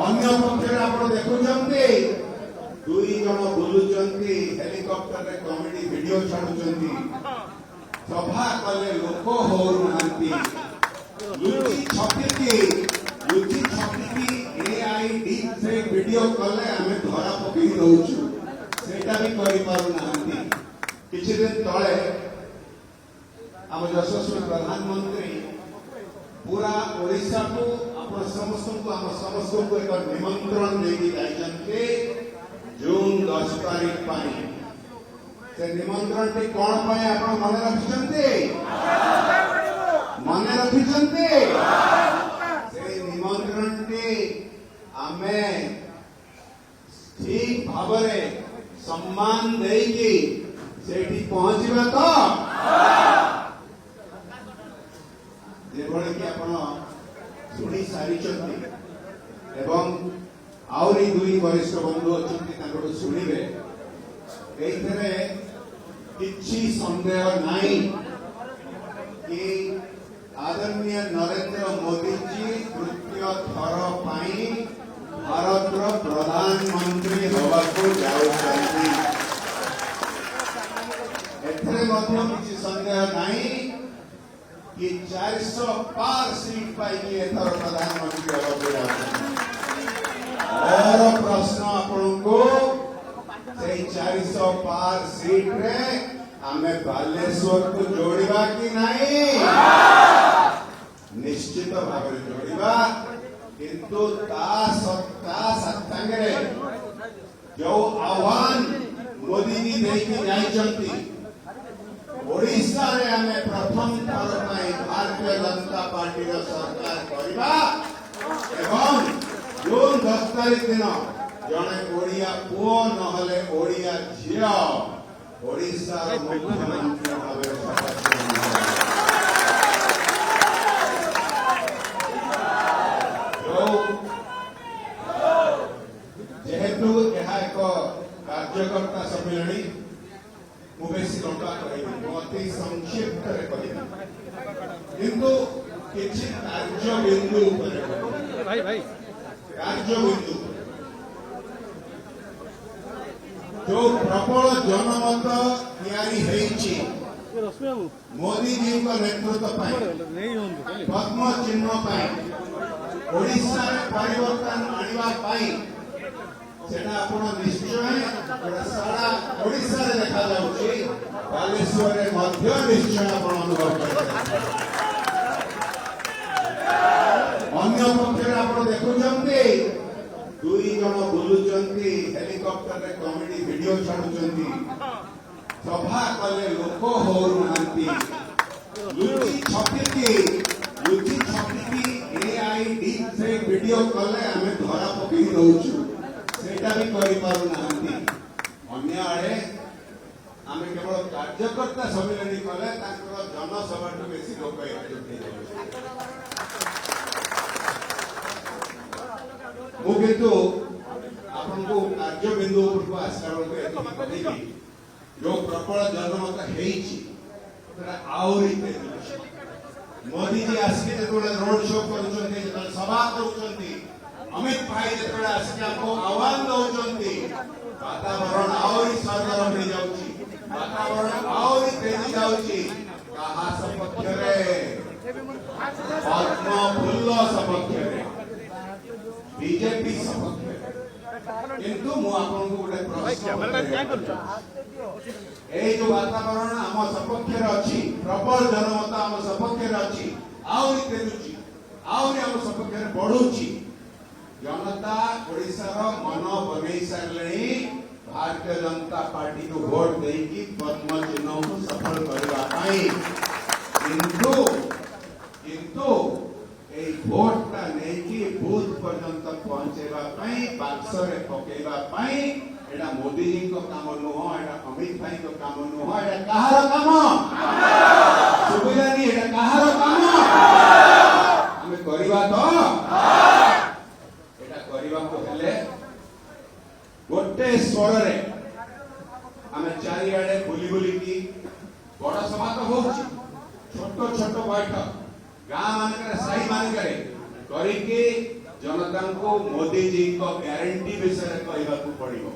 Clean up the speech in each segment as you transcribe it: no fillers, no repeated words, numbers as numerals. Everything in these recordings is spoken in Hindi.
अन्य पक्षरे आपण देखुचंती दुई जण बुलुचंती हेलिकॉप्टर रे कॉमेडी वीडियो छाडुचंती सभा कले लोक हो नांती लुची छपिकी एआई डीप फेक वीडियो कले हमें धरा पकई दउछु सेटा भी करि पारु नांती किछि दिन तळे हम यशस्वी प्रधानमंत्री पूरा ओडिशा को आपण समस्त को एक निमंत्रण देकी जाइछन्ते जून 10 तारीख पाई से निमंत्रण टी कोन पाई आपण मने रखिछन्ते से निमंत्रण टी आमे ठीक भाबरे सम्मान देकी सेठी पहुंचबा तो जेभଳି कि आपण सुनी सारी एवं आउरी दुई वरिष्ठ बंधु अछंती तांको सुनिबे एथरे किछि संदेह नाही कि आदरणीय नरेंद्र मोदी जी तृतीय थर पाई भारतर प्रधानमंत्री होबाको जाउछन्ती एथरे मध्य किछि संदेह नाही कि 400 पार सीट पाई एथर प्रधानमंत्री होबाको जाउछन्ती और प्रश्न आपको से 400 पार सीट रे आमे बालेश्वर को जोड़िबा कि नहीं निश्चित भाव में जोड़िबा किंतु ता सत्तांगरे जो आह्वान मोदी जी देकी जाइछन्ती ओडिशा रे आमे प्रथम थर पाई भारतीय जनता पार्टी रो सरकार करिबा एवं जून 10 तारीख दिन जड़े ओडिया पुओ नहले ओडिया झिया ओडिशा मुख्यमंत्री भावे शपथ जेहेतु यह एक कार्यकर्ता सम्मेलन मुझे लंबा कर अति संक्षिप्त किंतु किसी कार्य बिंदु कार्य बिंदु जो प्रबल जनमत तैयारी मोदी जी का नेतृत्व पद्म चिन्ह ओडिशा परिवर्तन आने सेना आपण निश्चय सारा ओडिशा रे देखा जाउची बालेश्वर रे मध्य निश्चय आपण अनुभव करते अन्य पक्षरे आपण देखुचंती दुई जण बुलुचंती हेलिकॉप्टर रे कॉमेडी वीडियो छाडुचंती सभा कले लोक हो नांती लुची छपिकी एआई डीप फेक वीडियो कले हमें धरा पकई दउछु सेटा भी करि पारु नांती अन्य आड़े आमे केवल कार्यकर्ता सम्मेलन कले ताकर जनसभा बेसी लोक मुझे आपको कार्य बिंदु को आसला जो प्रबल जनमत मोदी जी आसिक रोड शो कर सभा कर अमित भाई जो आसिक आह्वान दौरान वातावरण आहरी सरगरम हो जाउची वातावरण आहरी तेजी जाउची कहा सपक्ष पद्म फुल्ल सपक्ष बीजेपी सपक्ष किंतु मु आपन को गोटे प्रश्न ए जो वातावरण आम सपक्ष रे अछि प्रबल जनमत आम सपक्ष रे अछि आउरी तेजुची आउरी आम सपक्ष रे बढ़ुची जनता ओडिसा रो मन बनै सारलेनी भारतीय जनता पार्टी को वोट देकी पद्म चिन्ह को सफल करबा पाई किंतु ए भोटटा नेकी बूथ पर्यंत पहुंचेबा पाई बाक्सरे पकेबा पाई एडा मोदी जी को काम नुह एडा अमित भाई को काम नुह एडा कहार काम सुबिलानी एडा कहार काम हमें करबा तो एडा करबा को हेले गोटे स्वर रे हमें चारिआडे बुली की बड़ सभा तो होची छोट छोट बैठक गाँ मानक साई मानक जनता को मोदी जी को ग्यारंटी विषय कहवाकू पड़िबो,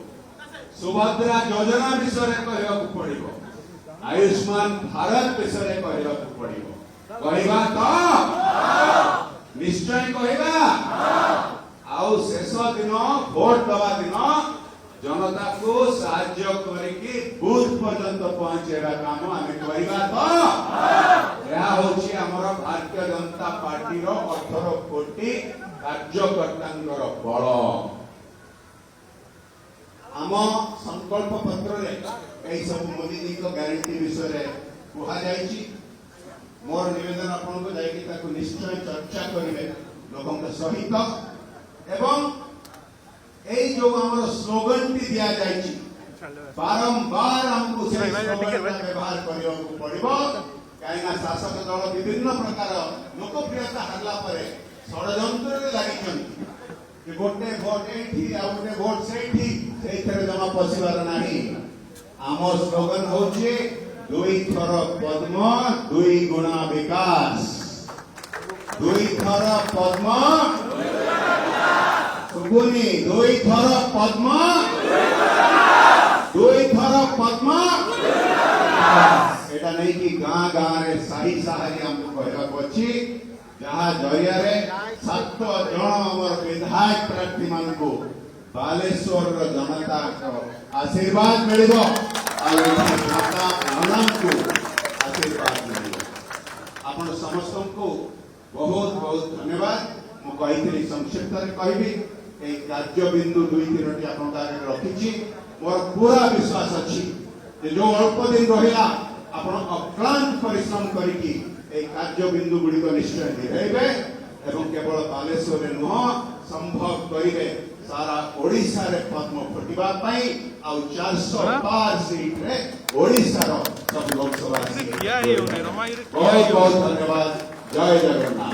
सुभद्रा योजना विषय कहवाकू पड़िबो, आयुष्मान भारत विषय कहवाकू पड़िबो। कहवा तो निश्चय कहवा आउ शेष दिन भोट दवा दिन जनता को साहाय्य करके बूथ पर्यंत पहुंचेगा काम आम करवा तो यह होची हमर भारतीय जनता पार्टी रो 18 कोटी कार्यकर्तांकर बल। आम संकल्प पत्र रे सब मोदी जी को ग्यारंटी विषय रे कहा जायछि। मोर निवेदन आपन को जायकि ताको निश्चय चर्चा करिवे लोकन के सहित एवं ए जो हमर स्लोगन भी दिया जायछि बारंबार हमको से स्लोगन का व्यवहार करियो पड़िबो। काइना शासक दल विभिन्न प्रकार लोकप्रियता हरला परे षडयंत्र रे लागि कि गोटे भोट एठी आ गोटे भोट सेठी सेथरे जमा पसिबार नाही। आम स्लोगन होचे दुई थर पद्म दुई गुणा विकास, दुई थर पद्म सुगुनी, दुई थर पद्म दुई थर पद्म एटा नहीं कि गाँ गाँ रे साही साहरी हमको कहवा पछि जहाँ जरिया रे 7 जन हमर विधायक प्रार्थी मान को बालेश्वर रो जनता को आशीर्वाद मिलिबो और जनता मानन को आशीर्वाद मिलिबो। आपण समस्त को बहुत बहुत धन्यवाद। मु कहितली संक्षिप्त रे कहबी ए कार्य बिंदु 2-3टी आपण आगे रखिछि। मोर पूरा विश्वास अछि जे जो अल्प दिन रहिला आपण अक्लांत परिश्रम करिकि ए कार्य बिंदु गुडी को निश्चय निभेबे एवं केवल बालेश्वर रे नुह संभव करिवे सारा ओडिसा रे पद्म फटिबा पई आ 400 पार सीट रे ओडिसा रो सब लोकसभा सीट। बहुत बहुत धन्यवाद। जय जगन्नाथ।